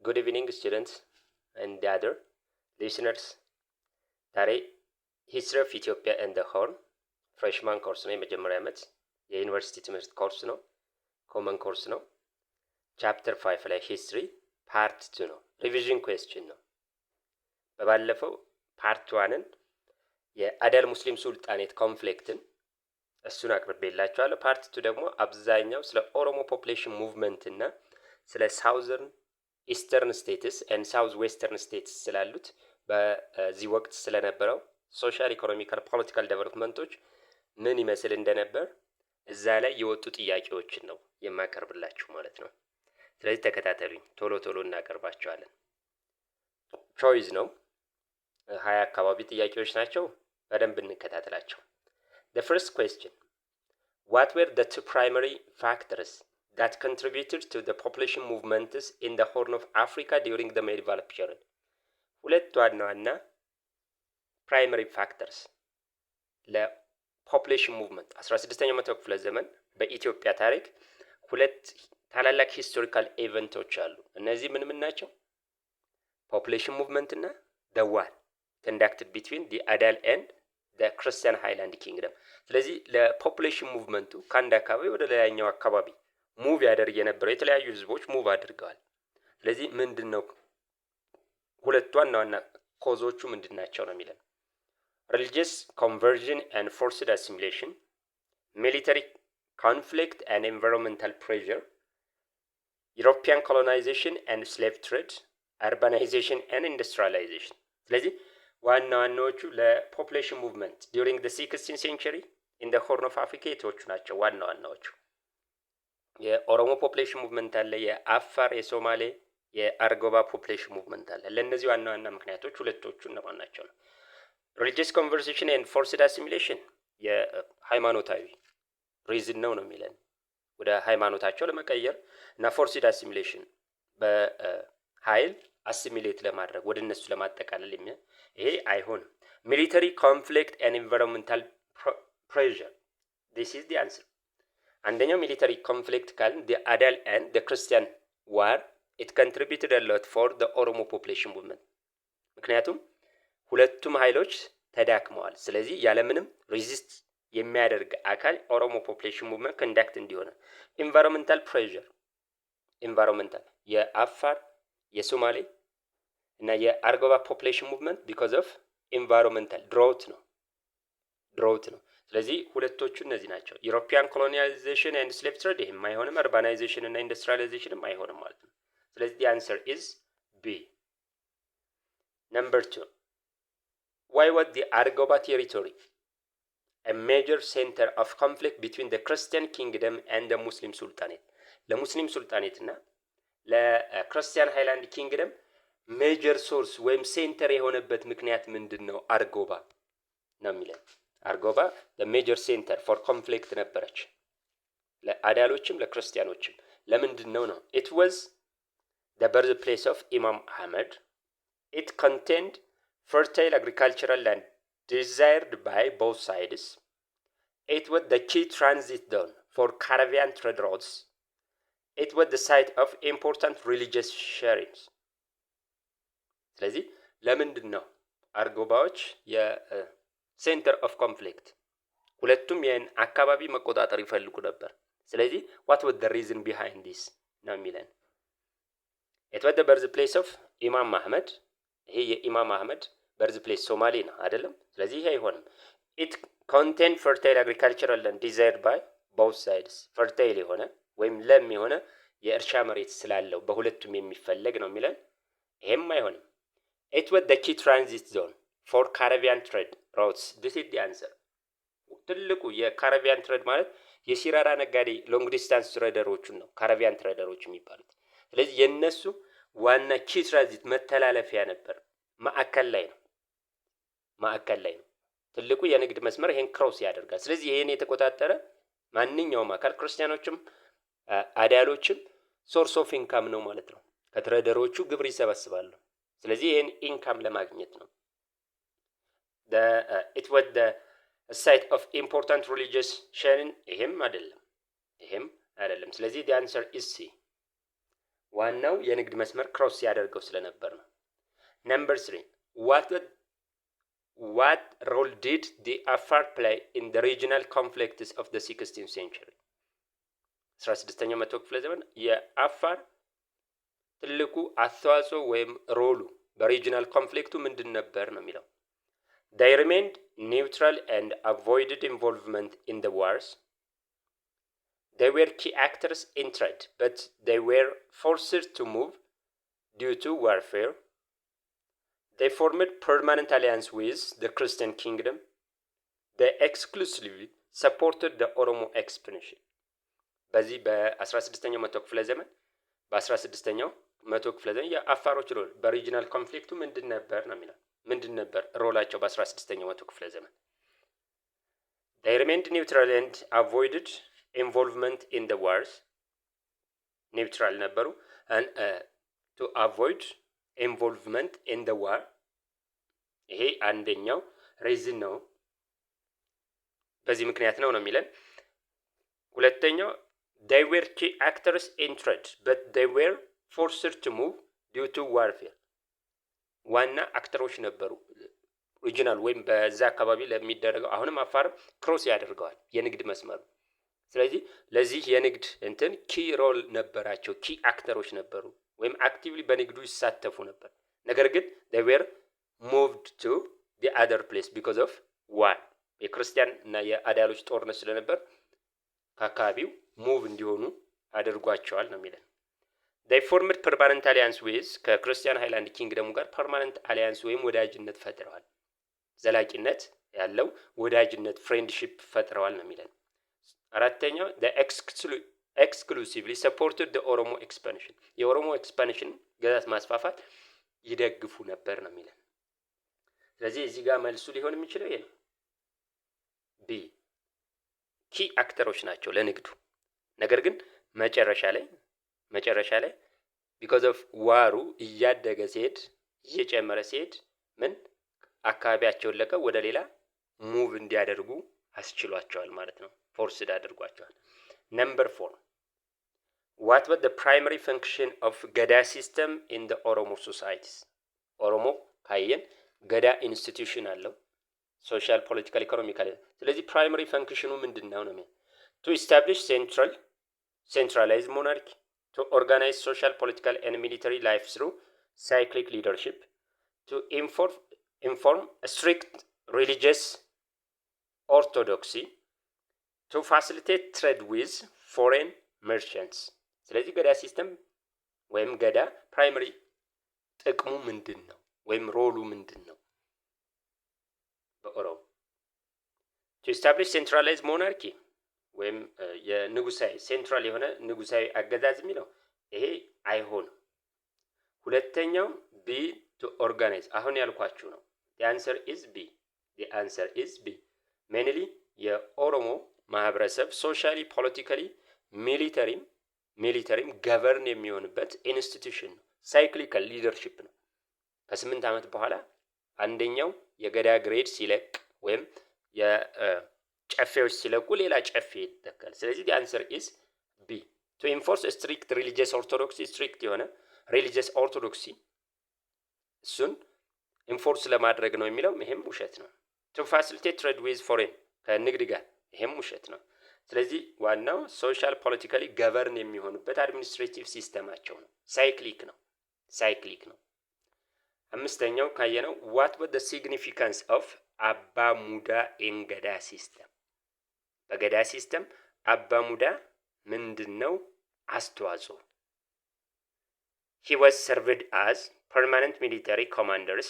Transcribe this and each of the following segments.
Good evening, students and the other listeners. ዛሬ ሂስትሪ ኦፍ ኢትዮጵያ ኤንድ ዘ ሆርን ፍሬሽማን ኮርስ ነው። የመጀመሪያ ዓመት የዩኒቨርሲቲ ትምህርት ኮርስ ነው። ኮመን ኮርስ ነው። ቻፕተር 5 ላይ ሂስትሪ ፓርት 2 ነው። ሪቪዥን ኩዌስችን ነው። በባለፈው ፓርት 1ን የአዳል ሙስሊም ሱልጣኔት ኮንፍሊክትን እሱን አቅርቤላችኋለሁ። ፓርት 2 ደግሞ አብዛኛው ስለ ኦሮሞ ፖፑሌሽን ሙቭመንት እና ስለ ሳውዘርን ኢስተርን ስቴትስ ኤንድ ሳውዝ ዌስተርን ስቴትስ ስላሉት በዚህ ወቅት ስለነበረው ሶሻል ኢኮኖሚካል ፖለቲካል ዴቨሎፕመንቶች ምን ይመስል እንደነበር እዛ ላይ የወጡ ጥያቄዎችን ነው የማቀርብላችሁ ማለት ነው። ስለዚህ ተከታተሉኝ፣ ቶሎ እናቀርባቸዋለን። ቾይዝ ነው 20 አካባቢ ጥያቄዎች ናቸው። በደንብ እንከታተላቸው። The first question, what were the two primary factors that contributed to the population movements in the Horn of Africa during the medieval period? ሁለት ዋና ፕራይመሪ ፋክተርስ ለፖፑሌሽን ሙቭመንት 16ኛው መቶ ክፍለ ዘመን በኢትዮጵያ ታሪክ ሁለት ታላላቅ ሂስቶሪካል ኢቨንቶች አሉ። እነዚህ ምን ናቸው? ፖፑሌሽን ሙቭመንት እና the war conducted between the Adal and the Christian Highland Kingdom። ስለዚህ ለፖፑሌሽን ሙቭመንቱ ከአንድ አካባቢ ወደ ሌላኛው አካባቢ ሙቭ ያደርግ የነበረው የተለያዩ ህዝቦች ሙቭ አድርገዋል። ስለዚህ ምንድነው ሁለት ዋና ኮዞቹ ምንድናቸው ነው የሚለን? religious conversion and forced assimilation, military conflict and environmental pressure, European colonization and slave trade, urbanization and industrialization። ስለዚህ ዋናዎቹ ለፖፑሌሽን ሙቭመንት during the 16th century in the Horn of Africa የቶቹ ናቸው? ዋናዎቹ የኦሮሞ ፖፑሌሽን ሙቭመንት አለ፣ የአፋር፣ የሶማሌ፣ የአርጎባ ፖፑሌሽን ሙቭመንት አለ። ለእነዚህ ዋና ምክንያቶች ሁለቶቹ እነማን ናቸው ነው? religious conversion and forced assimilation የሃይማኖታዊ ሪዝን ነው የሚለን ወደ ሃይማኖታቸው ለመቀየር እና forced assimilation በኃይል አሲሚሌት ለማድረግ ወደ እነሱ ለማጠቃለል ይሄ አይሆንም። military conflict and environmental pressure, this is the answer። አንደኛው ሚሊተሪ ኮንፍሊክት ካልን the Adal and the Christian war it contributed a lot for the Oromo population movement። ምክንያቱም ሁለቱም ኃይሎች ተዳክመዋል። ስለዚህ ያለምንም ሬዚስት የሚያደርግ አካል ኦሮሞ ፖፑሌሽን ሙቭመንት ኮንዳክት እንዲሆነ። ኢንቫይሮንመንታል ፕሬሸር ኢንቫይሮንመንታል የአፋር የሶማሌ እና የአርጎባ ፖፑሌሽን ሙቭመንት ቢኮዝ ኦፍ ኢንቫይሮንመንታል ድሮውት ነው። ስለዚህ ሁለቶቹ እነዚህ ናቸው። ዩሮፒያን ኮሎኒያላይዜሽን ኤንድ ስሌቭ ትሬድ ይሄም አይሆንም፣ አርባናይዜሽን እና ኢንዱስትሪያላይዜሽንም አይሆንም ማለት ነው። ስለዚህ the answer is B። Number 2, why was the Argoba territory a major center of conflict between the Christian kingdom and the Muslim sultanate? ለሙስሊም ሱልጣኔት እና ለክርስቲያን ሃይላንድ ኪንግደም ሜጀር ሶርስ ወይም ሴንተር የሆነበት ምክንያት ምንድነው? አርጎባ ነው የሚለው። አርጎባ the major center for conflict ነበረች ለአዳሎችም ለክርስቲያኖችም። ለምንድነው ነው? it was the birthplace of Imam Ahmed. It contained fertile agricultural land desired by both sides. It was the key transit zone for caravan trade routes. It was the site of important religious sharings. ስለዚህ ለምንድን ነው አርጎባዎች የሴንተር ኦፍ ኮንፍሊክት? ሁለቱም ይህን አካባቢ መቆጣጠር ይፈልጉ ነበር። ስለዚህ what was the reason behind this ነው የሚለን። it was the birthplace of ኢማም አህመድ። ይሄ የኢማም አህመድ birthplace ሶማሌ ነው አይደለም? ስለዚህ ይሄ አይሆንም። it contained fertile agricultural land desired by both sides። fertile የሆነ ወይም ለም የሆነ የእርሻ መሬት ስላለው በሁለቱም የሚፈለግ ነው የሚለን። ይሄም አይሆንም። it was the key transit zone for caravan trade routes. this is the answer። ትልቁ የካራቪያን ትሬድ ማለት የሲራራ ነጋዴ ሎንግ ዲስታንስ ትሬደሮቹን ነው ካራቪያን ትሬደሮች የሚባሉት። ስለዚህ የነሱ ዋና ኪ ትራንዚት መተላለፊያ ነበር። ማዕከል ላይ ነው ትልቁ የንግድ መስመር ይሄን ክሮስ ያደርጋል። ስለዚህ ይሄን የተቆጣጠረ ማንኛውም አካል ክርስቲያኖችም አዳሎችም ሶርስ ኦፍ ኢንካም ነው ማለት ነው። ከትሬደሮቹ ግብር ይሰበስባሉ። ስለዚህ ይሄን ኢንካም ለማግኘት ነው። it was the site of important religious sharing። ይሄም አይደለም። ስለዚህ the answer is C። ዋናው የንግድ መስመር ክሮስ ያደርገው ስለነበር ነው። Number 3 what role did the Afar play in the regional conflicts of the 16th century? 16ኛው መቶ ክፍለ ዘመን የአፋር ትልቁ አስተዋጽኦ ወይም ሮሉ በሪጂናል ኮንፍሊክቱ ምንድን ነበር ነው የሚለው። They remained neutral and avoided involvement in the wars. They were key actors in trade, but they were forced to move due to warfare. They formed permanent alliance with the Christian kingdom. They exclusively supported the Oromo expansion. በዚህ በ16ኛው መቶ ክፍለ ዘመን በ16ኛው መቶ ክፍለ ዘመን የአፋሮች ሮል በሪጂናል ኮንፍሊክቱ ምንድን ነበር ነው የሚለው። ምንድን ነበር ሮላቸው በ16ኛው መቶ ክፍለ ዘመን? They remained neutral and avoided involvement in the wars. neutral ነበሩ and to avoid involvement in the war. ይሄ አንደኛው ሪዝን ነው። በዚህ ምክንያት ነው የሚለን። ሁለተኛው they were key actors in trade but they were forced to move due to warfare. ዋና አክተሮች ነበሩ ሪጂናል ወይም በዛ አካባቢ ለሚደረገው አሁንም አፋር ክሮስ ያደርገዋል የንግድ መስመሩ። ስለዚህ ለዚህ የንግድ እንትን ኪ ሮል ነበራቸው፣ ኪ አክተሮች ነበሩ ወይም አክቲቭሊ በንግዱ ይሳተፉ ነበር። ነገር ግን they were moved to the other place because of war. የክርስቲያን እና የአዳሎች ጦርነት ስለነበር ከአካባቢው ሙቭ እንዲሆኑ አድርጓቸዋል ነው የሚለን። They formed permanent alliance with ከክርስቲያን ሃይላንድ ኪንግደሙ ጋር permanent alliance ወይም ወዳጅነት ፈጥረዋል። ዘላቂነት ያለው ወዳጅነት ፍሬንድሺፕ ፈጥረዋል ነው የሚለን። አራተኛው they exclusively supported the Oromo expansion. የኦሮሞ ኤክስፓንሽን ግዛት ማስፋፋት ይደግፉ ነበር ነው የሚለን። ስለዚህ እዚህ ጋር መልሱ ሊሆን የሚችለው ይሄ ነው። ቢ ኪ አክተሮች ናቸው ለንግዱ። ነገር ግን መጨረሻ ላይ because of ዋሩ እያደገ ሲሄድ እየጨመረ ሲሄድ ምን አካባቢያቸውን ለቀው ወደ ሌላ ሙቭ እንዲያደርጉ አስችሏቸዋል ማለት ነው። ፎርስድ አድርጓቸዋል። Number 4 what was the primary function of Gadaa system in the Oromo societies? ኦሮሞ ካየን ገዳ ኢንስቲትዩሽን አለው ሶሻል ፖለቲካል ኢኮኖሚካል። ስለዚህ ፕራይመሪ ፈንክሽኑ ምንድነው ነው? to establish centralized monarchy, to organize social, political and military life through cyclic leadership, to inform a strict religious orthodoxy, to facilitate trade with foreign merchants. ስለዚህ ገዳ ሲስተም ወይም ገዳ ፕራይመሪ ጥቅሙ ምንድነው ወይም ሮሉ ምንድነው? በኦሮሞ to establish centralized monarchy ወይም የንጉሳዊ ሴንትራል የሆነ ንጉሳዊ አገዛዝ የሚለው ይሄ አይሆንም። ሁለተኛው ቢ to organize አሁን ያልኳችሁ ነው። the answer is B. mainly የኦሮሞ ማህበረሰብ ሶሻሊ ፖለቲካሊ ሚሊተሪም ገቨርን የሚሆንበት ኢንስቲትዩሽን ነው። ሳይክሊካል ሊደርሺፕ ነው። ከ8 ዓመት በኋላ አንደኛው የገዳ ግሬድ ሲለቅ ወይም የጨፌዎች ሲለቁ ሌላ ጨፌ ይተካል። ስለዚህ the answer is B. to enforce a strict religious orthodoxy strict የሆነ religious orthodoxy እሱን ኢንፎርስ ለማድረግ ነው የሚለው ይሄም ውሸት ነው። to facilitate trade with foreign ከንግድ ጋር ይሄም ውሸት ነው። ስለዚህ ዋናው ሶሻል ፖለቲካሊ ገቨርን የሚሆኑበት አድሚኒስትሬቲቭ ሲስተማቸው ነው። ሳይክሊክ ነው። አምስተኛው ካየነው what was the significance of አባ ሙዳ in ገዳ ሲስተም? በገዳ ሲስተም አባ ሙዳ ምንድነው አስተዋጽኦ? He was served as permanent military commanders.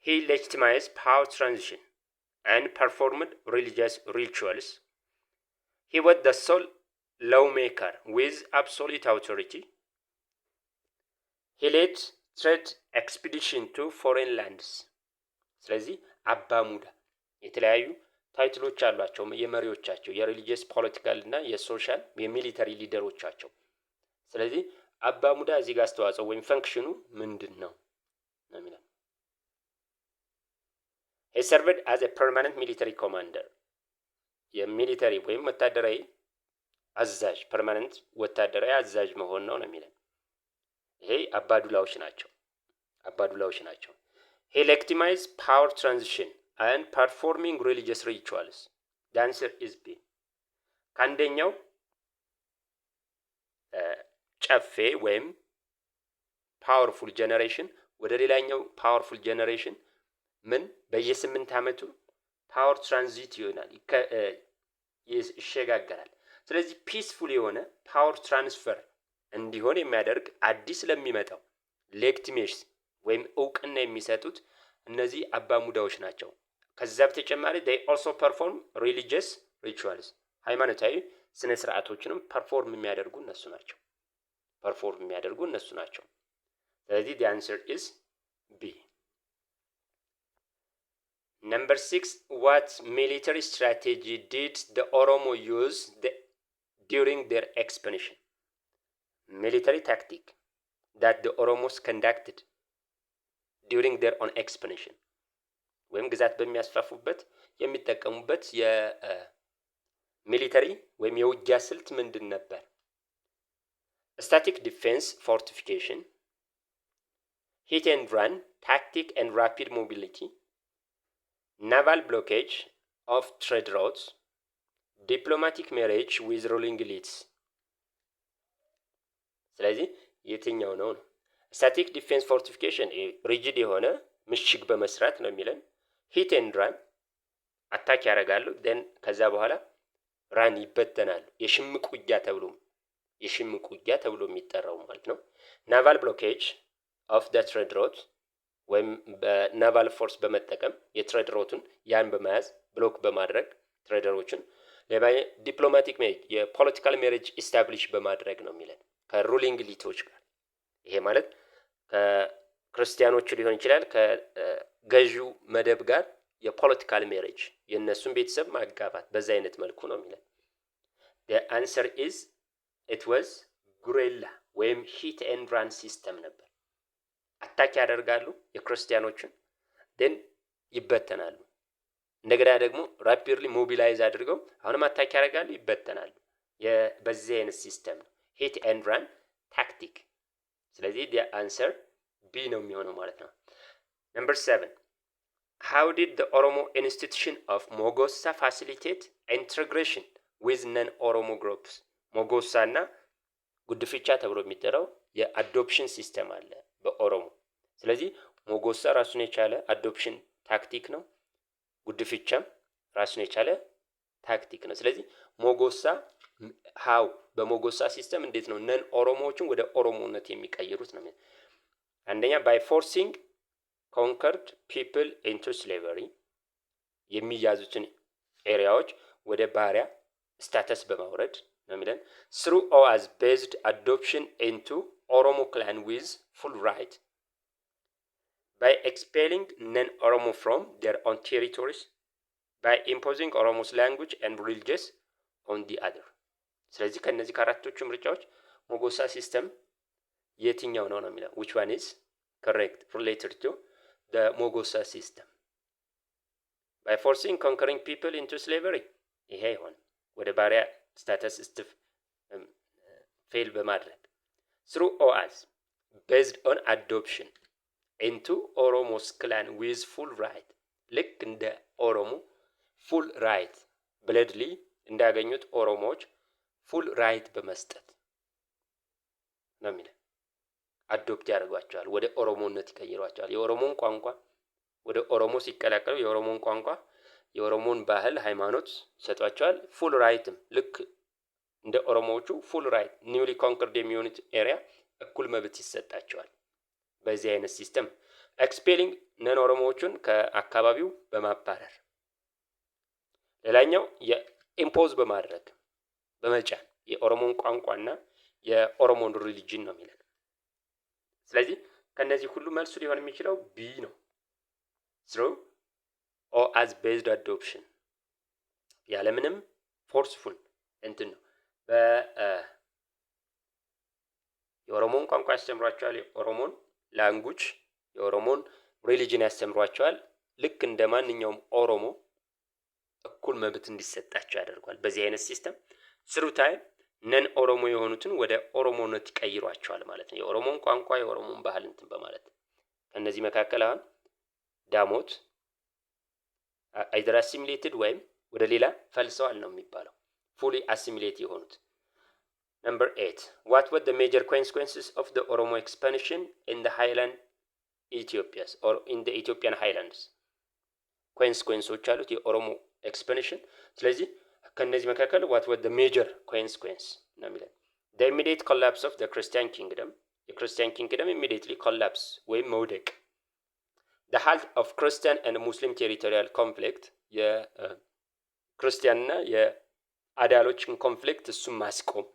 He legitimized power transition and performed religious rituals. He was the sole lawmaker with absolute authority. He led trade expedition to foreign lands. ስለዚህ አባ ሙዳ የተለያዩ ታይትሎች አሏቸው የመሪዎቻቸው የሪሊጂየስ ፖለቲካል እና የሶሻል የሚሊተሪ ሊደሮቻቸው። ስለዚህ አባ ሙዳ እዚህ ጋር አስተዋጽኦ ወይም ፈንክሽኑ ምንድነው ነው የሚለው። He served as a permanent military commander. የሚሊተሪ ወይም ወታደራዊ አዛዥ ፐርማነንት ወታደራዊ አዛዥ መሆን ነው የሚለው። ይሄ አባዱላዎች ናቸው። He legitimized power transition and performing religious rituals. The answer is B. ከአንደኛው ጨፌ ወይም ፓወርፉል ጀነሬሽን ወደ ሌላኛው ፓወርፉል ጀነሬሽን ምን በየ8 ዓመቱ ፓወር ትራንዚት ይሆናል ይሸጋገራል። ስለዚህ ፒስፉል የሆነ ፓወር ትራንስፈር እንዲሆን የሚያደርግ አዲስ ለሚመጣው ሌክቲሜሽስ ወይም እውቅና የሚሰጡት እነዚህ አባሙዳዎች ናቸው። ከዛ በተጨማሪ they also perform religious rituals ሃይማኖታዊ ስነ ስርዓቶችንም ፐርፎርም የሚያደርጉ እነሱ ናቸው። ስለዚህ the answer is B. Number 6, what military strategy did the Oromo use during their expansion? Military tactic that the Oromos conducted during their own expansion. ወይም ግዛት በሚያስፋፉበት የሚጠቀሙበት የሚሊተሪ ወይም የውጊያ ስልት ምንድን ነበር? Static defense fortification, hit and run tactic and rapid mobility, naval blockage of trade routes, diplomatic marriage with ruling elites. ስለዚህ የትኛው ነው? ስታቲክ ዲፌንስ ፎርቲፊኬሽን ሪጂድ የሆነ ምሽግ በመስራት ነው የሚለን። ሂት ኤንድ ራን አታክ ያደርጋሉ፣ ደን ከዛ በኋላ ራን ይበተናሉ። የሽምቅ ውጊያ ተብሎ የሚጠራው ማለት ነው። ናቫል ብሎኬጅ ኦፍ ደ ትሬድ ሮት ወይም በናቫል ፎርስ በመጠቀም የትሬድ ሮቱን ያን በመያዝ ብሎክ በማድረግ ትሬደሮችን ዲፕሎማቲክ ሜሪጅ የፖለቲካል ሜሪጅ ኢስታብሊሽ በማድረግ ነው የሚለን ከሩሊንግ ሊቶች ጋር። ይሄ ማለት ከክርስቲያኖቹ ሊሆን ይችላል ከገዢው መደብ ጋር የፖለቲካል ሜሪጅ የነሱን ቤተሰብ ማጋባት በዛ አይነት መልኩ ነው የሚለን። the answer is it was ጉሬላ ወይም ሂት ኤንድ ራን ሲስተም ነበር። አታክ ያደርጋሉ የክርስቲያኖችን ደን ይበተናሉ። እንደገና ደግሞ ራፒድሊ ሞቢላይዝ አድርገው አሁንም አታክ ያደርጋሉ፣ ይበተናሉ። በዚህ አይነት ሲስተም ነው ሂት ኤንድ ራን ታክቲክ። ስለዚህ the answer B ነው የሚሆነው ማለት ነው። Number 7, how did the Oromo institution of Mogosa facilitate integration with non-Oromo groups? ሞጎሳ እና ጉድፍቻ ተብሎ የሚጠራው የአዶፕሽን ሲስተም አለ በኦሮሞ። ስለዚህ ሞጎሳ ራሱን የቻለ አዶፕሽን ታክቲክ ነው፣ ጉድፍቻም ራሱን የቻለ ታክቲክ ነው። ስለዚህ ሞጎሳ ሃው በሞጎሳ ሲስተም እንዴት ነው ነን ኦሮሞዎችን ወደ ኦሮሞነት የሚቀይሩት ነው። አንደኛ by forcing conquered people into slavery የሚያዙትን ኤሪያዎች ወደ ባሪያ ስታተስ በማውረድ ነው የሚለን። through OAS based adoption into Oromo clan with full right, by expelling non-Oromo from their own territories, by imposing Oromo's language and religious on the other. ስለዚህ ከነዚህ ከአራቶቹ ምርጫዎች ሞጎሳ ሲስተም የትኛው ነው የሚለው which one is correct related to the Mogosa system? by forcing conquering people into slavery ይሄ ይሆን ወደ ባሪያ ስታተስ ፌል በማድረግ through OAS based on adoption into Oromo's clan with full right ልክ እንደ ኦሮሞ full right ብለድሊ እንዳገኙት ኦሮሞዎች full right በመስጠት ነው የሚለው አዶፕት ያደርጓቸዋል፣ ወደ ኦሮሞነት ይቀይሯቸዋል። የኦሮሞን ቋንቋ ወደ ኦሮሞ ሲቀላቀሉ የኦሮሞን ቋንቋ የኦሮሞን ባህል ሃይማኖት ይሰጧቸዋል። ፉል ራይትም ልክ እንደ ኦሮሞዎቹ ፉል ራይት ኒውሊ ኮንከርድ የሚሆኑት ኤሪያ እኩል መብት ይሰጣቸዋል። በዚህ አይነት ሲስተም ኤክስፔሊንግ ነን ኦሮሞዎቹን ከአካባቢው በማባረር ሌላኛው የኢምፖዝ በማድረግ በመጫን የኦሮሞን ቋንቋና የኦሮሞን ሪሊጅን ነው የሚለው። ስለዚህ ከነዚህ ሁሉ መልሱ ሊሆን የሚችለው ቢ ነው። through OAS based adoption ያለምንም ፎርስፉል እንትን ነው። የኦሮሞን ቋንቋ ያስተምሯቸዋል፣ የኦሮሞን ላንጉጅ የኦሮሞን ሪሊጅን ያስተምሯቸዋል። ልክ እንደ ማንኛውም ኦሮሞ እኩል መብት እንዲሰጣቸው ያደርጓል። በዚህ አይነት ሲስተም through time ነን ኦሮሞ የሆኑትን ወደ ኦሮሞነት ይቀይሯቸዋል ማለት ነው። የኦሮሞን ቋንቋ የኦሮሞን ባህል እንትን በማለት ከነዚህ መካከል አሁን ዳሞት either assimilated ወይም ወደ ሌላ ፈልሰዋል ነው የሚባለው fully assimilate የሆኑት። Number 8. What were the major consequences of the Oromo expansion in the highland Ethiopias or in the Ethiopian highlands? consequences አሉት የኦሮሞ expansion። ስለዚህ ከነዚህ መካከል what were the major consequences ነው የሚለው the immediate collapse of the Christian kingdom የክርስቲያን ኪንግደም immediately collapse ወይም መውደቅ the halt of Christian and Muslim territorial conflict የክርስቲያንና የአዳሎችን ኮንፍሊክት እሱም ማስቆም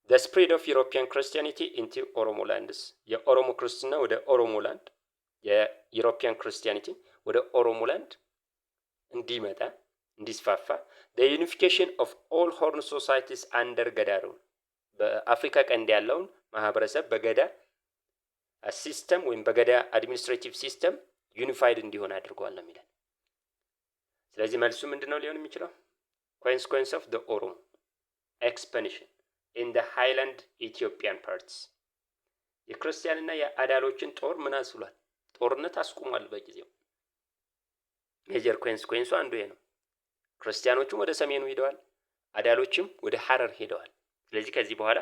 the spread of European Christianity into Oromo lands የኦሮሞ ክርስትና ወደ ኦሮሞ ላንድ የዩሮፒያን ክርስቲያኒቲ ወደ ኦሮሞ ላንድ እንዲመጣ እንዲስፋፋ the unification of all Horn societies under Gadaa rule በአፍሪካ ቀንድ ያለውን ማህበረሰብ በገዳ ሲስተም ወይም በገዳ አድሚኒስትሬቲቭ ሲስተም ዩኒፋይድ እንዲሆን አድርጓል ነው የሚለው። ስለዚህ መልሱ ምንድነው ሊሆን የሚችለው? consequence of the Oromo expansion in the highland Ethiopian parts የክርስቲያንና የአዳሎችን ጦር ምን አስሏል? ጦርነት አስቆሟል በጊዜው። ሜጀር ኮንሲኩዌንሱ አንዱ ይሄ ነው። ክርስቲያኖቹም ወደ ሰሜኑ ሄደዋል፣ አዳሎችም ወደ ሐረር ሄደዋል። ስለዚህ ከዚህ በኋላ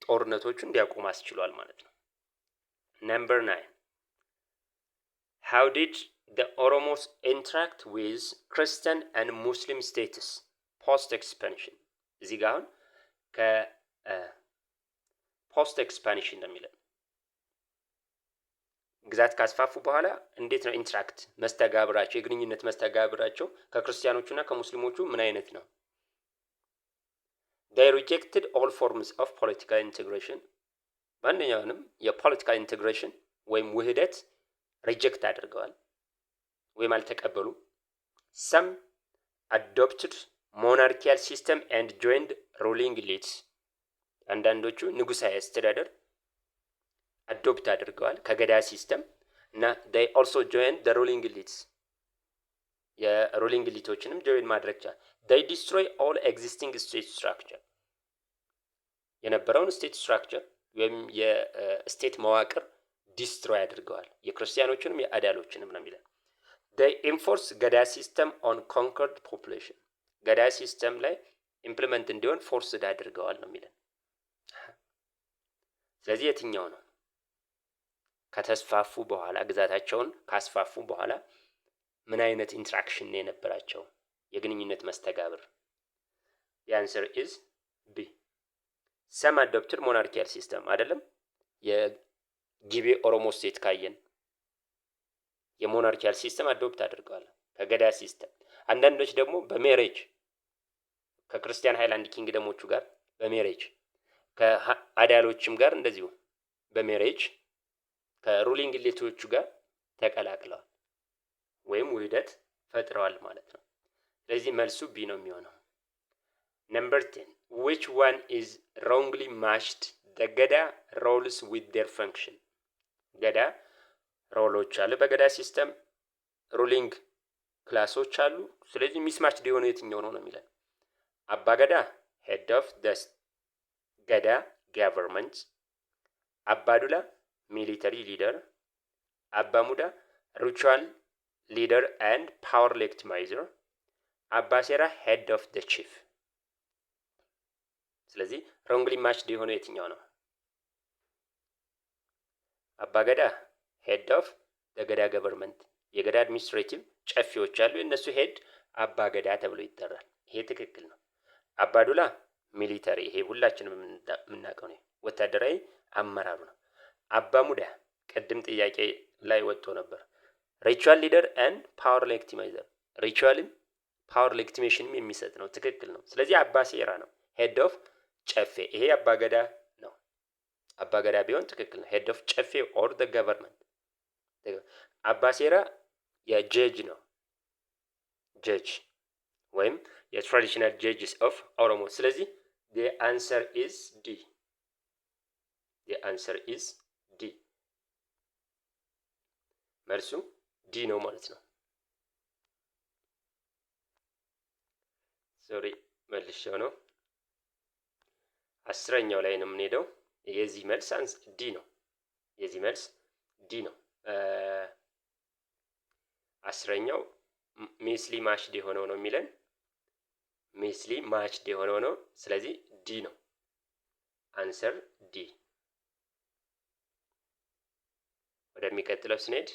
ጦርነቶቹን እንዲያቆም አስችሏል ማለት ነው። Number 9. How did the Oromos interact with Christian and Muslim status post expansion? እዚህ ጋር አሁን ከፖስት ኤክስፓንሽን ነው የሚለው ግዛት ካስፋፉ በኋላ እንዴት ነው ኢንትራክት መስተጋብራቸው የግንኙነት መስተጋብራቸው ከክርስቲያኖቹና ከሙስሊሞቹ ምን አይነት ነው? They rejected all forms of political integration ማንኛውንም የፖለቲካል ኢንቴግሬሽን ወይም ውህደት ሪጀክት አድርገዋል ወይም አልተቀበሉ። some adopted monarchical system and joined ruling elites አንዳንዶቹ ንጉሳዊ አስተዳደር አዶፕት አድርገዋል ከገዳ ሲስተም እና they also joined the ruling elites የሩሊንግ ኤሊቶችንም ጆይን ማድረግ ቻለ። they destroy all existing state structure የነበረውን ስቴት ስትራክቸር ወይም የስቴት መዋቅር ዲስትሮይ አድርገዋል የክርስቲያኖችንም የአዳሎችንም ነው የሚለው። they enforce ገዳ ሲስተም on conquered population ገዳ ሲስተም ላይ ኢምፕሊመንት እንዲሆን ፎርስድ አድርገዋል ነው የሚለው። ስለዚህ የትኛው ነው ከተስፋፉ በኋላ ግዛታቸውን ካስፋፉ በኋላ ምን አይነት ኢንተራክሽን ነው የነበራቸው የግንኙነት መስተጋብር? the answer is B. some adopted monarchical system አይደለም የጊቤ ኦሮሞ ስቴት ካየን የሞናርኪያል ሲስተም አዶፕት አድርገዋል ከገዳ ሲስተም። አንዳንዶች ደግሞ በሜሬጅ ከክርስቲያን ሃይላንድ ኪንግደሞቹ ጋር በሜሬጅ ከአዳሎችም ጋር እንደዚሁ በሜሬጅ ከሩሊንግ ኤሊቶቹ ጋር ተቀላቅለዋል ወይም ውህደት ፈጥረዋል ማለት ነው። ስለዚህ መልሱ ቢ ነው የሚሆነው። Number 10. Which one is wrongly matched the Gadaa roles with their function? ገዳ ሮሎች አሉ በገዳ ሲስተም ሩሊንግ ክላሶች አሉ። ስለዚህ ሚስማች ሊሆኑ የትኛው ነው የሚለው አባ ገዳ head of the ገዳ government አባዱላ military leader አባ ሙዳ ritual leader and power legitimizer አባ ሴራ head of the chief። ስለዚህ wrongly matched የሆነ የትኛው ነው? አባ ገዳ head of the ገዳ government የገዳ አድሚኒስትሬቲቭ ጨፌዎች አሉ የነሱ ሄድ አባ ገዳ ተብሎ ይጠራል። ይሄ ትክክል ነው። አባዱላ ሚሊተሪ ይሄ ሁላችንም የምናውቀው ነው ወታደራዊ አመራሩ ነው። አባ ሙዳ ቀድም ጥያቄ ላይ ወጥቶ ነበር ሪቹዋል ሊደር ኤንድ ፓወር ሌጂቲማይዘር ሪቹዋልም ፓወር ሌጂቲሜሽንም የሚሰጥ ነው። ትክክል ነው። ስለዚህ አባ ሴራ ነው ሄድ ኦፍ ጨፌ ይሄ አባ ገዳ ነው። አባ ገዳ ቢሆን ትክክል ነው። ሄድ ኦፍ ጨፌ ኦር ዘ ገቨርንመንት። አባ ሴራ የጀጅ ነው ጀጅ ወይም የትራዲሽናል ጀጅስ ኦፍ ኦሮሞ። ስለዚህ the answer is D. the answer is D. መልሱ ዲ ነው ማለት ነው። ሶሪ መልሼው ነው። አስረኛው ላይ ነው የምንሄደው። የዚህ መልስ ዲ ነው። የዚህ መልስ ዲ ነው። አስረኛው ሚስሊ ማችድ የሆነው ነው የሚለን። ሚስሊ ማችድ የሆነው ነው። ስለዚህ ዲ ነው። አንሰር ዲ። ወደሚቀጥለው ስንሄድ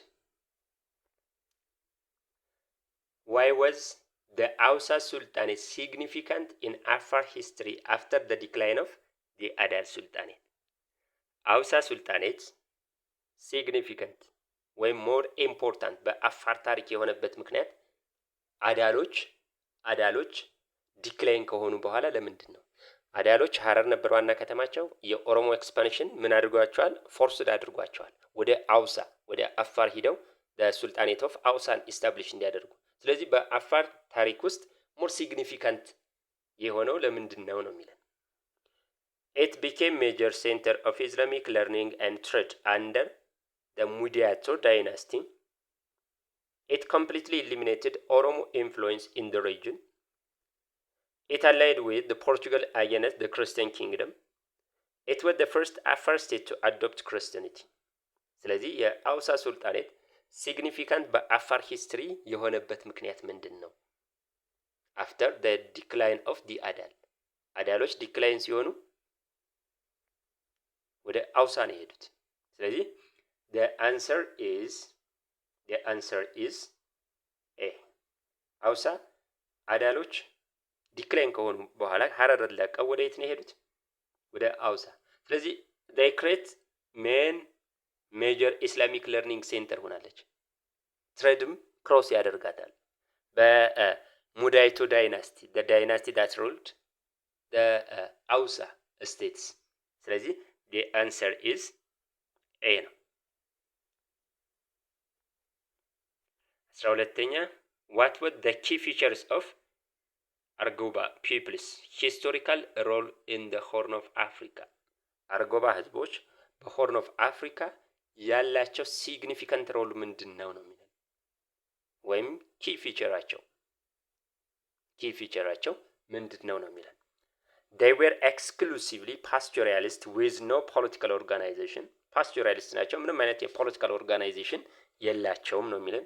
why was the Awsa Sultanate significant in Afar history after the decline of the Adal Sultanate? Awsa Sultanate significant ወይም ሞር ኢምፖርታንት በአፋር ታሪክ የሆነበት ምክንያት አዳሎች ዲክላይን ከሆኑ በኋላ ለምንድን ነው? አዳሎች ሀረር ነበር ዋና ከተማቸው። የኦሮሞ ኤክስፓንሽን ምን አድርጓቸዋል? ፎርስድ አድርጓቸዋል ወደ አውሳ ወደ አፋር ሂደው በሱልጣኔት ኦፍ አውሳን ኢስታብሊሽ እንዲያደርጉ። ስለዚህ በአፋር ታሪክ ውስጥ ሞር ሲግኒፊካንት የሆነው ለምንድን ነው ነው የሚለን። It became major center of Islamic learning and trade under the Mudiato dynasty. It completely eliminated Oromo influence in the region. It allied with the Portugal against the Christian kingdom. It was the first Afar state to adopt Christianity. ስለዚህ የአውሳ ሱልጣኔት ሲግኒፊካንት በአፋር ሂስትሪ የሆነበት ምክንያት ምንድን ነው? አፍተር the decline of the አዳሎች ዲክላይን ሲሆኑ ወደ አውሳ ነው የሄዱት። ስለዚህ the answer is A. አውሳ አዳሎች ዲክላይን ከሆኑ በኋላ ሀረርን ለቀው ወደ የት ነው የሄዱት? ወደ አውሳ። ስለዚህ they create ሜጀር ኢስላሚክ ለርኒንግ ሴንተር ሆናለች። ትሬድም ክሮስ ያደርጋታል በሙዳይቶ ዳይናስቲ the dynasty that ruled the Awsa states። ስለዚህ the answer is A ነው። 12ኛ what were the key features of Argoba people's historical role in the Horn of Africa? አርጎባ ህዝቦች በሆርን ኦፍ አፍሪካ ያላቸው ሲግኒፊካንት ሮል ምንድን ነው ነው የሚለው። ወይም ኪ ፊቸራቸው ምንድን ነው ነው የሚለው። they were exclusively pastoralist with no political organization። ፓስቶራሊስት ናቸው፣ ምንም አይነት የፖለቲካል ኦርጋናይዜሽን የላቸውም ነው የሚለን።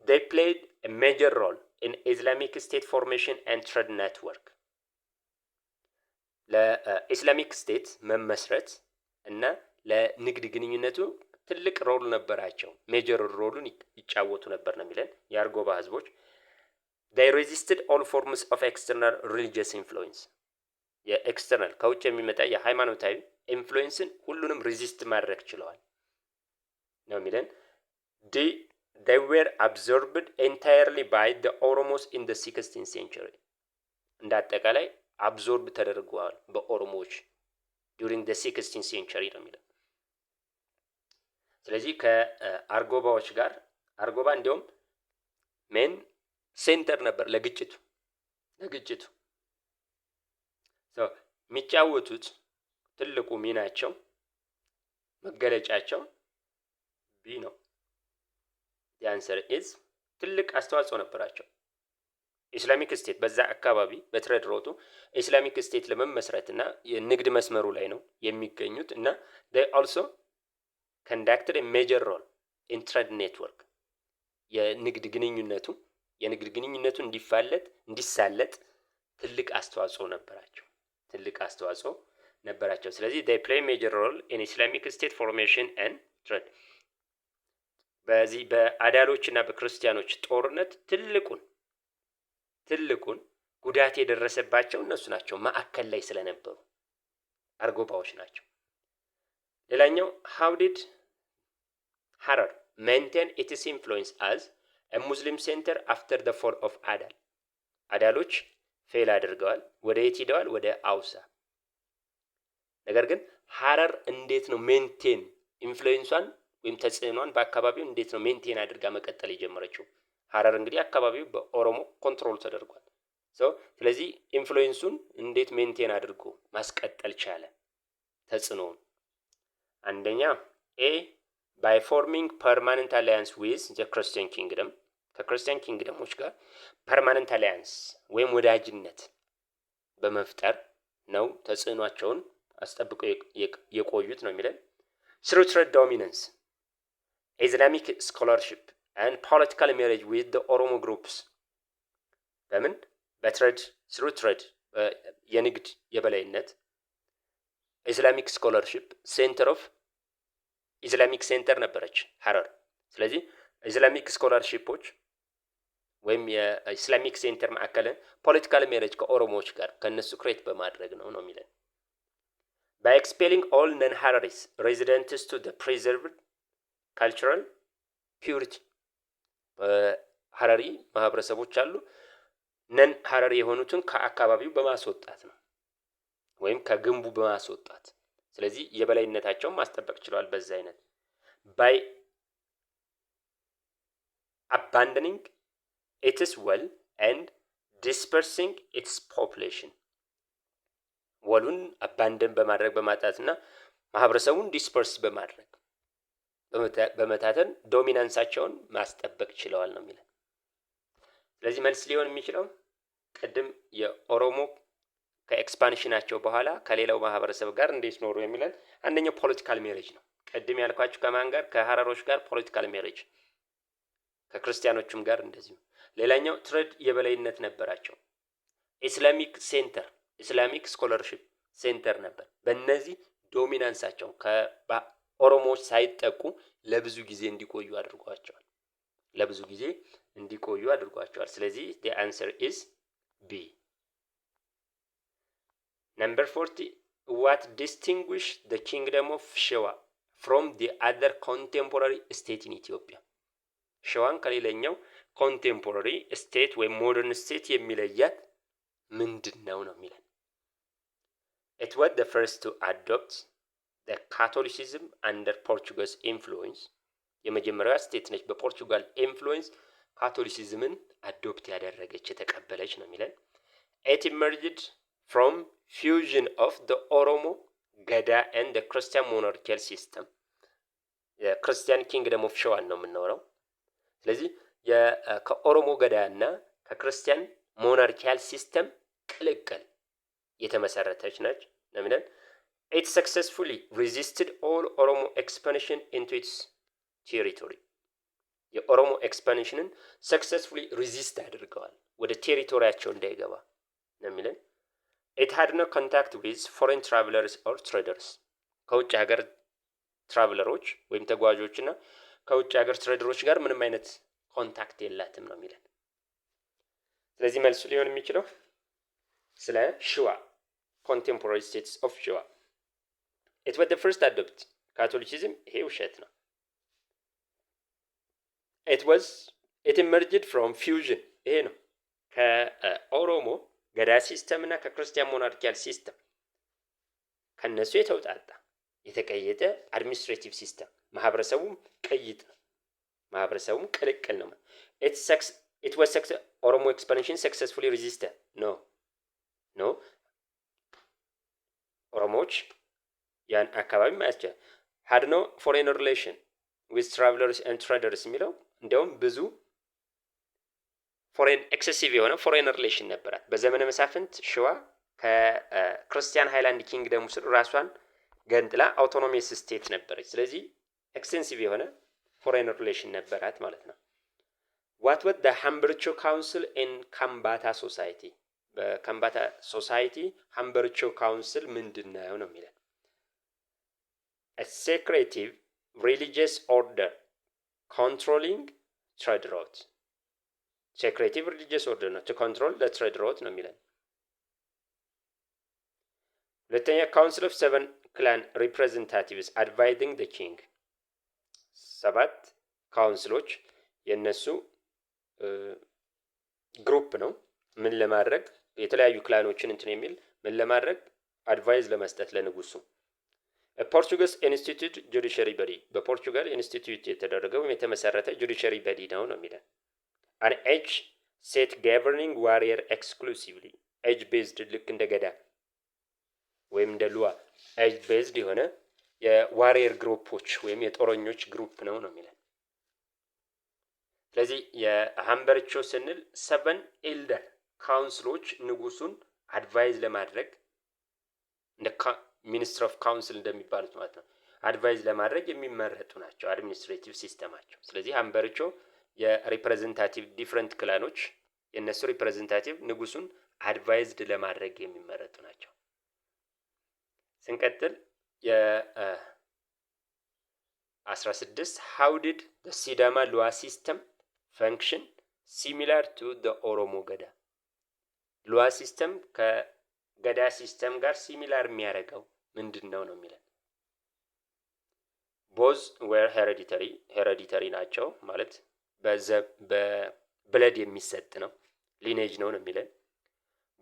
they played a major role in Islamic state formation and trade network። ለኢስላሚክ ስቴት መመስረት እና ለንግድ ግንኙነቱ ትልቅ ሮል ነበራቸው። ሜጀር ሮሉን ይጫወቱ ነበር ነው የሚለን የአርጎባ ህዝቦች። they resisted all forms of external religious influence። የኤክስተርናል ከውጭ የሚመጣ የሃይማኖታዊ ኢንፍሉዌንስን ሁሉንም ሪዚስት ማድረግ ችለዋል ነው የሚለን። they were absorbed entirely by the Oromos in the 16th century። እንደ አጠቃላይ አብዞርብ ተደርገዋል በኦሮሞዎች during the 16th century ነው የሚለው። ስለዚህ ከአርጎባዎች ጋር አርጎባ እንዲያውም ሜን ሴንተር ነበር ለግጭቱ የሚጫወቱት ትልቁ ሚናቸው መገለጫቸው ቢ ነው። the answer is ትልቅ አስተዋጽኦ ነበራቸው። ኢስላሚክ ስቴት በዛ አካባቢ በትሬድ ሮቱ ኢስላሚክ ስቴት ለመመስረትና የንግድ መስመሩ ላይ ነው የሚገኙት እና they also conducted a major role in trade network። የንግድ ግንኙነቱ እንዲሳለጥ ትልቅ አስተዋጽኦ ነበራቸው። ስለዚህ they play major role in Islamic state formation and trade። በዚህ በአዳሎችና በክርስቲያኖች ጦርነት ትልቁን ጉዳት የደረሰባቸው እነሱ ናቸው፣ ማዕከል ላይ ስለነበሩ አርጎባዎች ናቸው። ሌላኛው how did Harar maintain its influence as a Muslim center after the fall of Adal? አዳሎች ፌል አድርገዋል። ወደ የት ሄደዋል? ወደ አውሳ። ነገር ግን ሀረር እንዴት ነው ሜንቴን ኢንፍሉዌንሷን ወይም ተጽዕኗን በአካባቢው እንዴት ነው ሜንቴን አድርጋ መቀጠል የጀመረችው? ሀረር እንግዲህ አካባቢው በኦሮሞ ኮንትሮል ተደርጓል። ስለዚህ ኢንፍሉዌንሱን እንዴት ሜንቴን አድርጎ ማስቀጠል ቻለ ተጽዕኖውን? አንደኛ ኤ by forming permanent alliance with the Christian kingdom። ከክርስቲያን ኪንግደሞች ጋር ፐርማነንት አሊያንስ ወይም ወዳጅነት በመፍጠር ነው ተጽዕኗቸውን አስጠብቀው የቆዩት ነው የሚለን። through trade dominance, Islamic scholarship and political marriage with the Oromo groups. በምን በትሬድ through trade የንግድ የበላይነት ኢስላሚክ ስኮላርሺፕ ሴንተር ኦፍ ኢስላሚክ ሴንተር ነበረች ሐረር። ስለዚህ ኢስላሚክ ስኮላርሺፖች ወይም የኢስላሚክ ሴንተር ማዕከልን ፖለቲካል ሜሬጅ ከኦሮሞዎች ጋር ከነሱ ክሬት በማድረግ ነው የሚለን። by expelling all non-Hararis residents to the preserved cultural purity. ሐረሪ ማህበረሰቦች አሉ ነን ሐረሪ የሆኑትን ከአካባቢው በማስወጣት ነው ወይም ከግንቡ በማስወጣት። ስለዚህ የበላይነታቸውን ማስጠበቅ ችለዋል በዛ አይነት by abandoning its well and dispersing its population. ወሉን አባንደን በማድረግ በማጣትና ማህበረሰቡን ዲስፐርስ በማድረግ በመታተን ዶሚናንሳቸውን ማስጠበቅ ችለዋል ነው የሚለው። ስለዚህ መልስ ሊሆን የሚችለው ቀደም የኦሮሞ ከኤክስፓንሽናቸው በኋላ ከሌላው ማህበረሰብ ጋር እንዴት ኖሩ የሚለን አንደኛው ፖለቲካል ሜሬጅ ነው። ቀደም ያልኳችሁ ከማን ጋር? ከሐረሮች ጋር ፖለቲካል ሜሬጅ፣ ከክርስቲያኖቹም ጋር እንደዚሁ። ሌላኛው ትሬድ የበላይነት ነበራቸው። ኢስላሚክ ሴንተር ኢስላሚክ ስኮላርሺፕ ሴንተር ነበር። በእነዚህ ዶሚናንሳቸው ከኦሮሞዎች ሳይጠቁ ለብዙ ጊዜ እንዲቆዩ አድርጓቸዋል። ስለዚህ the answer is B. Number 40, what distinguished the kingdom of Shewa from the other contemporary state in Ethiopia? ሸዋን ከሌላኛው ኮንቴምፖራሪ ስቴት ወይም ሞደርን ስቴት የሚለያት ምንድነው ነው የሚለን። It was the first to adopt the Catholicism under Portuguese influence. የመጀመሪያዋ ስቴት ነች በፖርቹጋል ኢንፍሉዌንስ ካቶሊሲዝምን አዶፕት ያደረገች የተቀበለች ነው የሚለን። It emerged from fusion of the Oromo, Gadaa and the Christian monarchical system. የክርስቲያን ኪንግደም ኦፍ ሸዋን ነው የምናወራው። ስለዚህ ከኦሮሞ ገዳ እና ከክርስቲያን ሞናርኪያል ሲስተም ቅልቅል የተመሰረተች ነች ነው የሚለን። It successfully resisted all Oromo expansion into its territory. የኦሮሞ ኤክስፓንሽንን ሰክሰስፉሊ ሪዚስት አድርገዋል ወደ ቴሪቶሪያቸው እንዳይገባ ነው የሚለን። It had no contact with foreign travelers or traders. ከውጭ ሀገር ትራቨለሮች ወይም ተጓዦችና ከውጭ ሀገር ትሬደሮች ጋር ምንም አይነት ኮንታክት የላትም ነው የሚለን። ስለዚህ መልሱ ሊሆን የሚችለው ስለ ሸዋ contemporary states of ሸዋ it was the first adopt Catholicism. ይሄ ውሸት ነው። it emerged from fusion. ይሄ ነው ከኦሮሞ ገዳ ሲስተም እና ከክርስቲያን ሞናርኪያል ሲስተም ከነሱ የተውጣጣ የተቀየጠ አድሚኒስትሬቲቭ ሲስተም። ማህበረሰቡም ቀይጥ ነው፣ ማህበረሰቡም ቅልቅል ነው። it was ኦሮሞ ኤክስፓንሽን successfully resisted. no ኦሮሞዎች ያን አካባቢ ማያስቸ had no foreign relation with travelers and traders የሚለው እንደውም ብዙ ፎሬን ኤክሴሲቭ የሆነ ፎሬን ሪሌሽን ነበራት። በዘመነ መሳፍንት ሸዋ ከክርስቲያን ሃይላንድ ኪንግደም ውስጥ ራሷን ገንጥላ አውቶኖሚየስ ስቴት ነበረች። ስለዚህ ኤክስቴንሲቭ የሆነ ፎሬን ሪሌሽን ነበራት ማለት ነው። what was the ሀምበርቾ ካውንስል in ካምባታ ሶሳይቲ? በካምባታ ሶሳይቲ ሀምበርቾ ካውንስል ምንድነው ነው የሚለው። a secretive religious order controlling trade routes. secretive religious order ነው to control the trade route ነው የሚለው። ሁለተኛ council of 7 clan representatives advising the king. 7 ካውንስሎች የነሱ ግሩፕ ነው። ምን ለማድረግ የተለያዩ ክላኖችን እንትን የሚል ምን ለማድረግ አድቫይዝ ለመስጠት ለንጉሱ። ፖርቹጋል ኢንስቲትዩት ጁዲሻሪ በዲ በፖርቹጋል ኢንስቲትዩት የተደረገው የተመሰረተ ጁዲሻሪ በዲ ነው የሚለው። an age set governing warrior exclusively. age based ልክ እንደ ገዳ ወይም እንደ ሉዋ age based የሆነ የዋሪየር ግሩፖች ወይም የጦረኞች ግሩፕ ነው የሚለው። ስለዚህ የሀምበርቾ ስንል 7 ኤልደር ካውንስሎች ንጉሱን አድቫይዝ ለማድረግ እንደ ሚኒስትር ኦፍ ካውንስል እንደሚባሉት ማለት ነው አድቫይዝ ለማድረግ የሚመረጡ ናቸው አድሚኒስትሬቲቭ ሲስተማቸው። ስለዚህ ሀምበርቾ የሪፕሬዘንታቲቭ ዲፍረንት ክላኖች የነሱ ሪፕሬዘንታቲቭ ንጉሱን አድቫይዝድ ለማድረግ የሚመረጡ ናቸው። ስንቀጥል የ16 how did the Sidama law system function similar to the Oromo Gadaa? ሉዋ ሲስተም ከገዳ ሲስተም ጋር ሲሚላር የሚያደርገው ምንድነው ነው የሚለን። ቦዝ ዌር ሄሬዲተሪ ናቸው ማለት በብለድ የሚሰጥ ነው ሊኔጅ ነው የሚለን።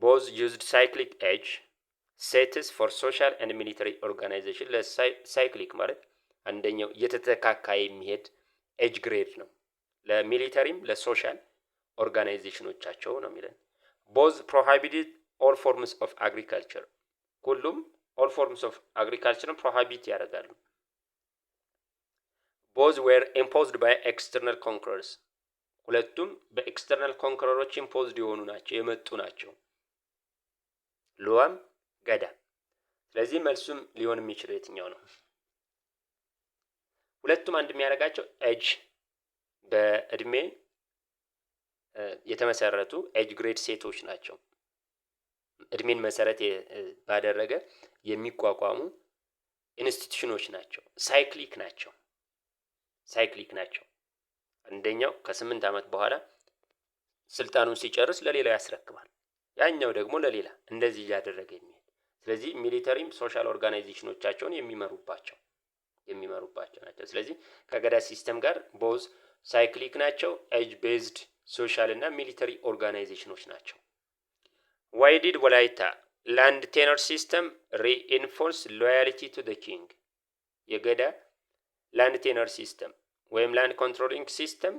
ቦዝ ዩዝድ ሳይክሊክ ኤጅ ሴትስ ፎር ሶሻል ኤንድ ሚሊተሪ ኦርጋናይዜሽን። ለሳይክሊክ ማለት አንደኛው እየተተካካ የሚሄድ ኤጅ ግሬድ ነው ለሚሊተሪም ለሶሻል ኦርጋናይዜሽኖቻቸው ነው የሚለን። ቦዝ ፕሮሂቢትድ ኦል ፎርምስ ኦፍ አግሪካልቸር። ሁሉም ኦል ፎርምስ ኦፍ አግሪካልቸርን ፕሮሂቢት ያደርጋሉ። ቦዝ ዌር ኢምፖዝድ ባይ ኤክስተርናል ኮንክረርስ። ሁለቱም በኤክስተርናል ኮንክረሮች ኢምፖዝድ የሆኑ ናቸው የመጡ ናቸው ሉዋም ገዳ። ስለዚህ መልሱም ሊሆን የሚችለው የትኛው ነው? ሁለቱም አንድ የሚያደርጋቸው ኤጅ በእድሜ የተመሰረቱ ኤጅ ግሬድ ሴቶች ናቸው። እድሜን መሰረት ባደረገ የሚቋቋሙ ኢንስቲትዩሽኖች ናቸው። ሳይክሊክ ናቸው። አንደኛው ከ8 ዓመት በኋላ ስልጣኑን ሲጨርስ ለሌላ ያስረክባል፣ ያኛው ደግሞ ለሌላ እንደዚህ እያደረገ የሚሄድ። ስለዚህ ሚሊተሪም ሶሻል ኦርጋናይዜሽኖቻቸውን የሚመሩባቸው ናቸው። ስለዚህ ከገዳ ሲስተም ጋር ቦዝ ሳይክሊክ ናቸው፣ ኤጅ ቤዝድ ሶሻል እና ሚሊተሪ ኦርጋናይዜሽኖች ናቸው። ዋይ ዲድ ወላይታ ላንድ ቴነር ሲስተም ሪኢንፎርስ ሎያሊቲ ቱ ዘ ኪንግ? የገዳ ላንድ ቴነር ሲስተም ወይም ላንድ ኮንትሮሊንግ ሲስተም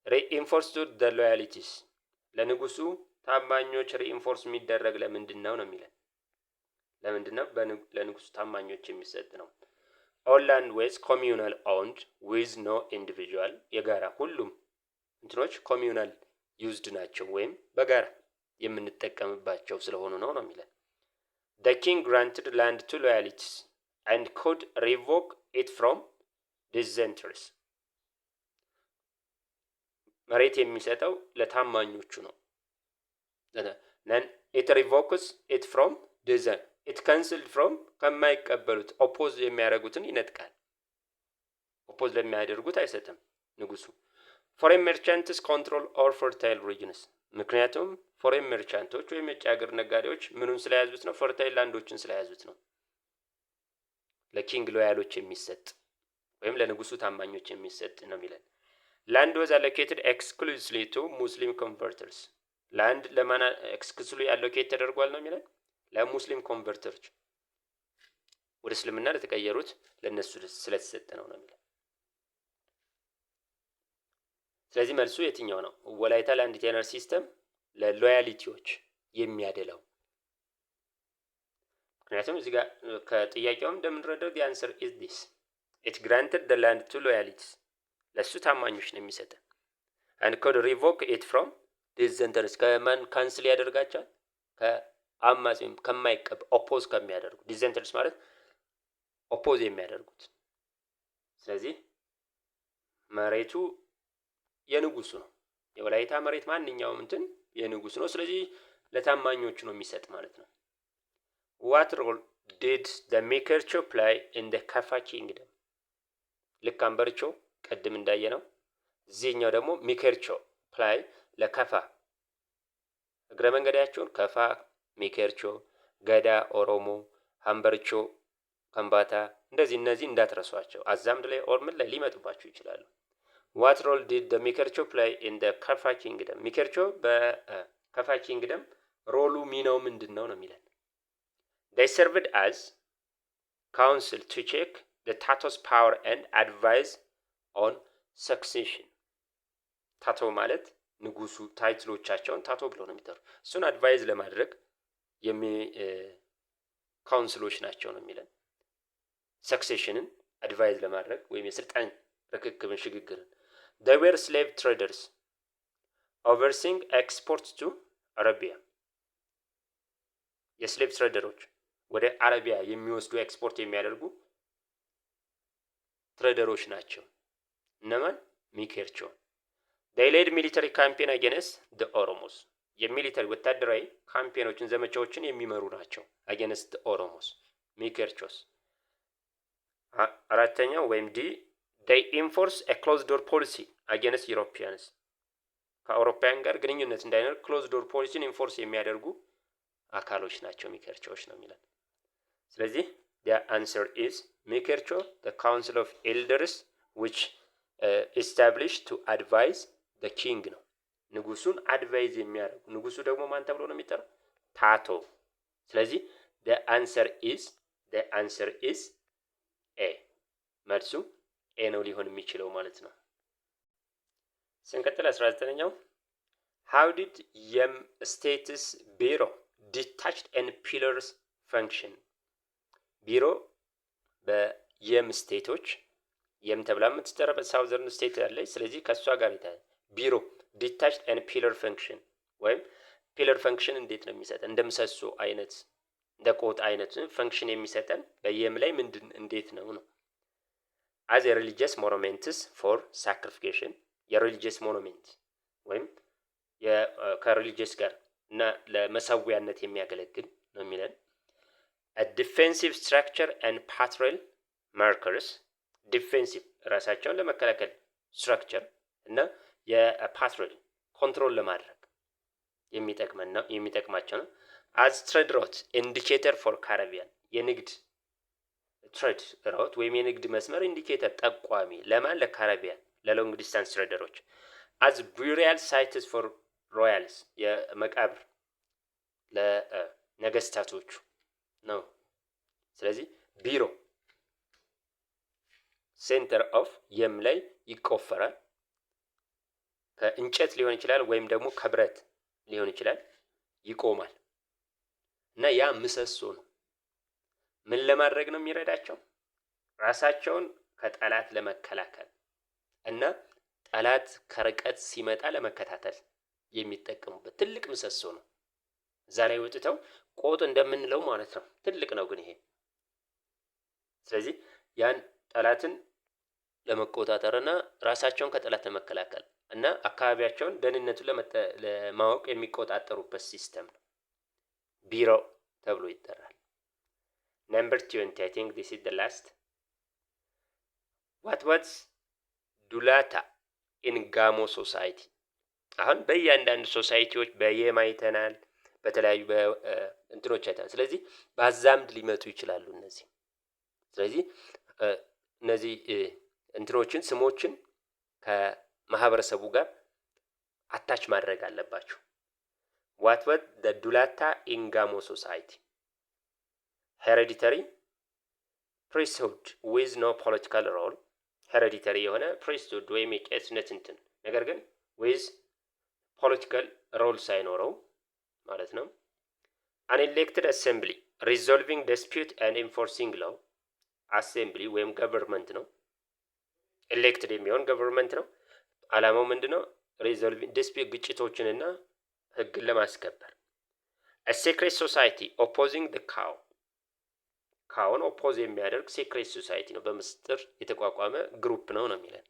ሪኢንፎርስ ቱ ዘ ሎያሊቲስ፣ ለንጉሱ ታማኞች ሪኢንፎርስ የሚደረግ ለምንድን ነው የሚለን። ለምንድን ነው? ለንጉሱ ታማኞች የሚሰጥ ነው። ኦል ላንድ ዌዝ ኮሚዩናል ኦውንድ ዊዝ ኖ ኢንዲቪጁዋል፣ የጋራ ሁሉም እንትኖች ኮሚዩናል ዩዝድ ናቸው ወይም በጋራ የምንጠቀምባቸው ስለሆኑ ነው የሚለን። the king granted land to loyalities and could revoke it from dissenters። መሬት የሚሰጠው ለታማኞቹ ነው። then it revokes it from dissent it cancelled from ከማይቀበሉት ኦፖዝ የሚያደርጉትን ይነጥቃል። ኦፖዝ ለሚያደርጉት አይሰጥም ንጉሱ። ፎሬን መርቻንትስ ኮንትሮል ኦር ፈርታይል ሪጅንስ፣ ምክንያቱም ፎሬን መርቻንቶች ወይም የውጭ ሀገር ነጋዴዎች ምኑን ስለያዙት ነው? ፈርታይል ላንዶችን ስለያዙት ነው። ለኪንግ ሎያሎች የሚሰጥ ወይም ለንጉሱ ታማኞች የሚሰጥ ነው የሚለን። ላንድ ወዝ አሎኬትድ ኤክስክሉሲቭሊ ቱ ሙስሊም ኮንቨርተርስ፣ ላንድ ለማን ኤክስክሉሲቭሊ አሎኬት ተደርጓል ነው የሚለን? ለሙስሊም ኮንቨርተሮች ወደ እስልምና ለተቀየሩት ለነሱ ስለተሰጠ ነው የሚለን። ስለዚህ መልሱ የትኛው ነው? ወላይታ ላንድ ቴነር ሲስተም ለሎያሊቲዎች የሚያደላው። ምክንያቱም እዚህ ጋር ከጥያቄውም እንደምንረዳው the answer is this it granted the land to loyalities፣ ለሱ ታማኞች ነው የሚሰጠ። and could revoke it from dissenters፣ ከማን ካንስል ያደርጋቸዋል? ከአማጺም ከማይቀበ ኦፖዝ ከሚያደርጉ። ዲሰንተርስ ማለት ኦፖዝ የሚያደርጉት። ስለዚህ መሬቱ የንጉሱ ነው። የወላይታ መሬት ማንኛውም እንትን የንጉስ ነው። ስለዚህ ለታማኞቹ ነው የሚሰጥ ማለት ነው። what role did the ሚከርቾ play in the Kafa kingdom? ልክ አንበርቾ ቀድም እንዳየነው እዚህኛው ደግሞ ሚከርቾ ፕላይ ለከፋ እግረ መንገዳቸውን ከፋ፣ ሚከርቾ፣ ገዳ፣ ኦሮሞ፣ ሀምበርቾ፣ ከምባታ እነዚህ እንዳትረሷቸው። አዛምድ ላይ ኦርምን ላይ ሊመጡባችሁ ይችላሉ። what role did the ሚከርቾ play in the Kafa kingdom? ሚከርቾ በከፋ ኪንግደም ሮሉ ሚናው ምንድነው ነው የሚለን። they served as council to check the Tato's power and advise on succession። ታቶ ማለት ንጉሱ ታይትሎቻቸውን ታቶ ብለው ነው የሚጠሩ። እሱን አድቫይዝ ለማድረግ ካውንስሎች ናቸው ነው የሚለን። ሰክሴሽንን አድቫይዝ ለማድረግ ወይም የስልጣን ርክክብን ሽግግርን። they were slave traders overseeing exports to Arabia። የስሌቭ ትሬደሮች ወደ አረቢያ የሚወስዱ ኤክስፖርት የሚያደርጉ ትሬደሮች ናቸው። እነማን? ሚኬርቾ። they led military campaign against the Oromos የሚሊተሪ ወታደራዊ ካምፔኖችን ዘመቻዎችን የሚመሩ ናቸው against the Oromos ሚኬርቾስ። አራተኛው ወይም ዲ they enforce a closed door policy against Europeans ከአውሮፓውያን ጋር ግንኙነት እንዳይኖር closed door policy ኢንፎርስ የሚያደርጉ አካሎች ናቸው ሚኬርቾች ነው የሚለው። ስለዚህ the answer is ሚኬርቾ the council of elders which established to advise the king ነው። ንጉሱን አድቫይዝ የሚያደርጉ ንጉሱ ደግሞ ማን ተብሎ ነው የሚጠራው? ታቶ። ስለዚህ the answer is a መልሱ ኤ ነው ሊሆን የሚችለው ማለት ነው። ስንቀጥል 19ኛው how did Yem status bureau detached and pillars function ቢሮ በየም ስቴቶች የም ተብላ የምትጠራ በሳውዘርን ስቴት ያለች ስለዚህ ከሷ ጋር ይታያል። ቢሮ detached and pillar function ወይም ፒለር ፈንክሽን እንዴት ነው የሚሰጠን? እንደምሰሶ አይነት እንደ ቆጥ አይነት ፈንክሽን የሚሰጠን በየም ላይ ምንድን እንዴት ነው ነው as a religious monuments for sacrification የሪሊጂየስ ሞኑሜንት ወይም ከሪሊጂየስ ጋር እና ለመሰዊያነት የሚያገለግል ነው የሚለን a defensive structure and patrol markers defensive ራሳቸውን ለመከላከል ስትራክቸር እና የፓትሮል ኮንትሮል ለማድረግ የሚጠቅማቸው ነው as trade route indicator for Caribbean የንግድ ትሬድ ራውት ወይም የንግድ መስመር ኢንዲኬተር ጠቋሚ ለማን ለካሪቢያን ለሎንግ ዲስታንስ ትሬደሮች as burial sites for royals የመቃብር ለነገስታቶቹ ነው። ስለዚህ ቢሮ ሴንተር ኦፍ የም ላይ ይቆፈራል። ከእንጨት ሊሆን ይችላል ወይም ደግሞ ከብረት ሊሆን ይችላል ይቆማል እና ያ ምሰሶ ነው። ምን ለማድረግ ነው የሚረዳቸው? ራሳቸውን ከጠላት ለመከላከል እና ጠላት ከርቀት ሲመጣ ለመከታተል የሚጠቀሙበት ትልቅ ምሰሶ ነው። እዛ ላይ ወጥተው ቆጥ እንደምንለው ማለት ነው። ትልቅ ነው ግን ይሄ። ስለዚህ ያን ጠላትን ለመቆጣጠርና ራሳቸውን ከጠላት ለመከላከል እና አካባቢያቸውን ደህንነቱን ለማወቅ የሚቆጣጠሩበት ሲስተም ነው። ቢሮ ተብሎ ይጠራል። Number 20, I think this is the last. What was ዱላታ in Gamo society? አሁን በእያንዳንዱ ሶሳይቲዎች በየማይተናል በተለያዩ እንትኖች አይተናል። ስለዚህ በአዛምድ ሊመጡ ይችላሉ እነዚህ። ስለዚህ እነዚህ እንትኖችን ስሞችን ከማህበረሰቡ ጋር አታች ማድረግ አለባችሁ። What was the ዱላታ in Gamo society? hereditary priesthood with no political role hereditary የሆነ priesthood ወይም የቄስነት እንትን ነገር ግን with political role ሳይኖረው ማለት ነው። an elected assembly resolving dispute and enforcing law assembly ወይም government ነው። elected የሚሆን government ነው። ዓላማው ምንድነው? resolving dispute ግጭቶችንና ህግን ለማስከበር a secret society opposing the cow ካውን ኦፖዝ የሚያደርግ ሴክሬት ሶሳይቲ ነው። በምስጥር የተቋቋመ ግሩፕ ነው ነው የሚለን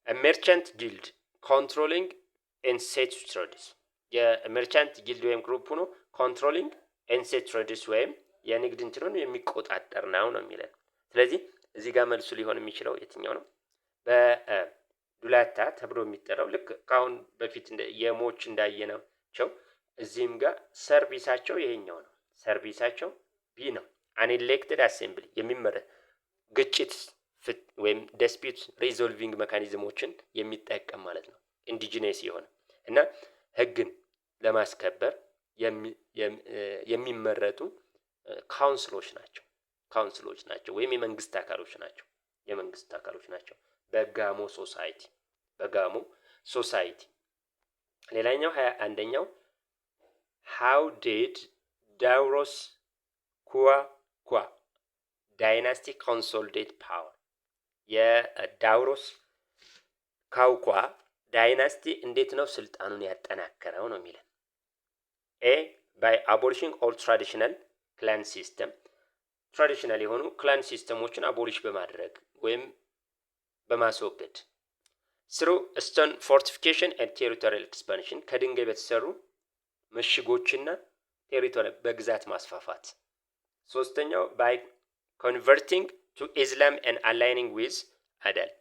a merchant guild controlling ancient trades የመርቻንት ጊልድ ወይም ግሩፕ ነው controlling ancient trades ወይም የንግድ እንትኑን የሚቆጣጠር ነው ነው የሚለን። ስለዚህ እዚህ ጋር መልሱ ሊሆን የሚችለው የትኛው ነው? በዱላታ ተብሎ የሚጠራው ልክ ካሁን በፊት የሞች እንዳየናቸው እዚህም ጋር ሰርቪሳቸው ይሄኛው ነው። ሰርቪሳቸው ቢ ነው። an elected assembly የሚመረጥ ግጭት ወይም dispute resolving mechanismዎችን የሚጠቀም ማለት ነው። ኢንዲጂነስ የሆነ እና ህግን ለማስከበር የሚመረጡ ካውንስሎች ናቸው ወይም የመንግስት አካሎች ናቸው በጋሞ ሶሳይቲ ሌላኛው 21ኛው how did Dawuro's ኳ ዳይናስቲ ኮንሶሊዴት ፓወር የዳውሮስ ካውኳ ዳይናስቲ እንዴት ነው ስልጣኑን ያጠናከረው ነው የሚለን። ኤ ባይ አቦሊሽንግ ኦል ትራዲሽናል ክላን ሲስተም ትራዲሽናል የሆኑ ክላን ሲስተሞችን አቦሊሽ በማድረግ ወይም በማስወገድ through stone fortification and territorial expansion ከድንጋይ በተሰሩ ምሽጎችና ቴሪቶሪ በግዛት ማስፋፋት። ሶስተኛው by converting to Islam and aligning with አዳል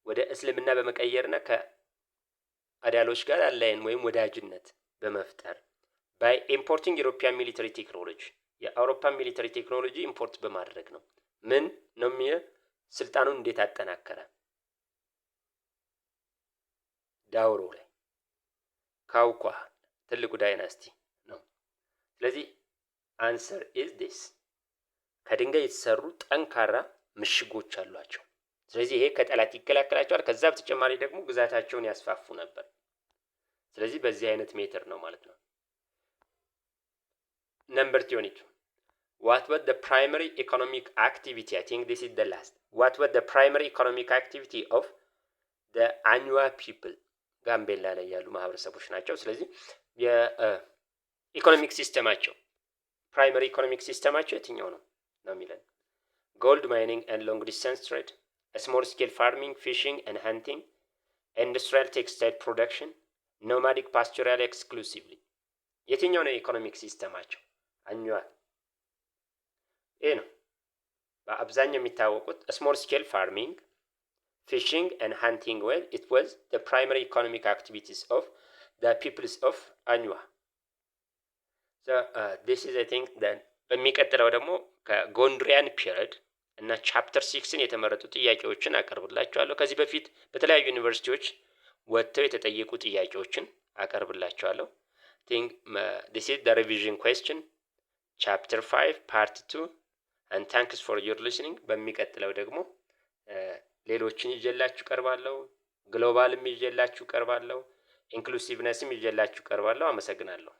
ወደ እስልምና በመቀየርና ከአዳሎች ጋር አላይን ወይም ወዳጅነት በመፍጠር by importing European military technology የአውሮፓን ሚሊተሪ ቴክኖሎጂ ኢምፖርት በማድረግ ነው። ምን ነው ስልጣኑን እንዴት አጠናከረ? ዳውሮ ላይ ካውኳ ትልቁ ዳይናስቲ ነው። ስለዚህ answer is this ከድንጋይ የተሰሩ ጠንካራ ምሽጎች አሏቸው። ስለዚህ ይሄ ከጠላት ይከላከላቸዋል። ከዛ በተጨማሪ ደግሞ ግዛታቸውን ያስፋፉ ነበር። ስለዚህ በዚህ አይነት ሜተር ነው ማለት ነው። Number 22 what was the primary economic activity? I think this is the last. What was the primary economic activity of the Anywa people? ጋምቤላ ላይ ያሉ ማህበረሰቦች ናቸው። ስለዚህ የኢኮኖሚክ ሲስተማቸው ፕራይመሪ ኢኮኖሚክ ሲስተማቸው የትኛው ነው የሚለን ጎልድ ማይኒንግ and long distance trade, small scale farming, fishing and hunting, industrial textile production, nomadic pastoral exclusively የትኛው ነው የኢኮኖሚክ ሲስተማቸው? አኝዋ ይሄ ነው በአብዛኛው የሚታወቁት small scale farming, fishing and hunting. Well, it was the primary economic activities of the peoples of Anywa. So this is I think that በሚቀጥለው ደግሞ ከጎንድሪያን ፒሪድ እና ቻፕተር 6ን የተመረጡ ጥያቄዎችን አቀርብላችኋለሁ። ከዚህ በፊት በተለያዩ ዩኒቨርሲቲዎች ወጥተው የተጠየቁ ጥያቄዎችን አቀርብላችኋለሁ። think this is the revision question chapter 5 part 2 and thanks for your listening. በሚቀጥለው ደግሞ ሌሎችን ይዤላችሁ ቀርባለሁ። ግሎባልም ይዤላችሁ ቀርባለሁ። ኢንክሉሲቭነስም ይዤላችሁ ቀርባለሁ። አመሰግናለሁ።